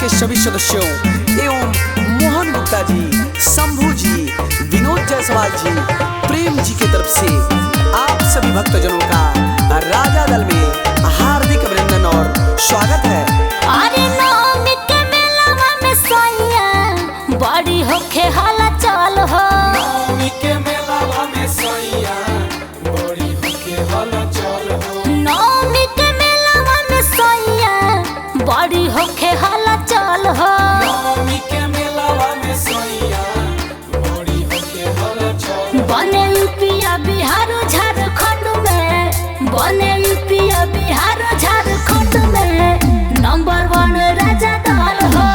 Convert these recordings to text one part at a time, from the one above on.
के सभी सदस्यों एवं मोहन गुप्ता जी, शंभू जी, विनोद जायसवाल जी, प्रेम जी की तरफ से आप सभी भक्तजनों का राजा दल में हार्दिक अभिनंदन और स्वागत है। अरे नवमी के मेलावा में सैया बड़ी होखे हाला चल हो। नवमी के मेलावा में सैया बड़ी होखे हाला चल हो। नवमी के मेलावा में सैया बड़ी होखे हाला चल हो। नवमी के मेलावा में सैया बड़ी होखे हाला चल हो। बने यूपिया बिहार झारखंड में, बने यूपिया बिहार झारखंड में नंबर 1 राजा दल हो।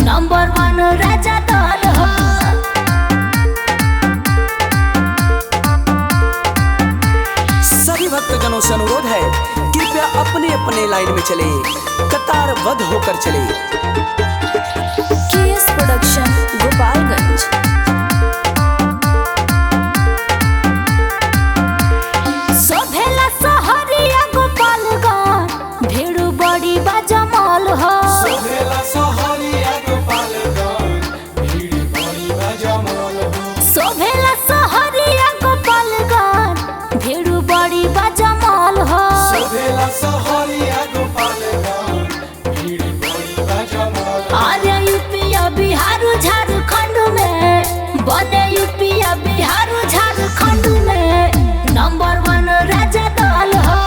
नंबर 1 राजा दल हो। सभी भक्तजनों से अनुरोध है, कृपया अपने अपने लाइन में चले, कतारबद्ध होकर चले। KS production Gopalganj. सोभेला सहरिया गोपालगंज भीड़ बड़ी बजमल हो। सोभेला सहरिया गोपालगंज भीड़ बड़ी बजमल हो। सोभेला सहरिया गोपालगंज भीड़ बड़ी बजमल हो। सोभेला सहरिया गोपालगंज भीड़ बड़ी बजमल हो। अरे यूपिया बिहार झारखंड में, बने यूपिया बिहार झारखंड में नंबर 1 राजा दल हो।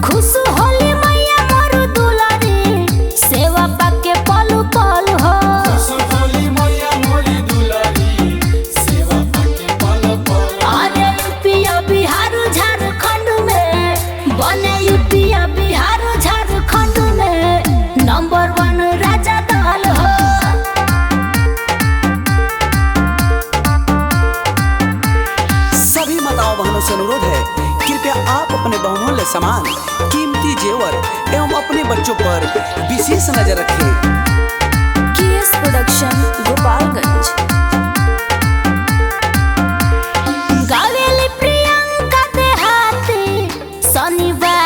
खुश होली मैया मोर दुलारी, सेवा पाके पलू पल हो। सोभेली मैया मोरी दुलारी, सेवा पाके पल पल। अरे यूपिया बिहार झारखंड में, बने यूपिया बिहार झारखंड में नंबर 1 राजा दल हो। सभी माताओं बहनों से अनुरोध है, कृपया आप अपने बहुमूल्य सामान, कीमती जेवर एवं अपने बच्चों पर विशेष नजर रखें। KS production Gopalganj. गावेली प्रियंका देहाती शनिवार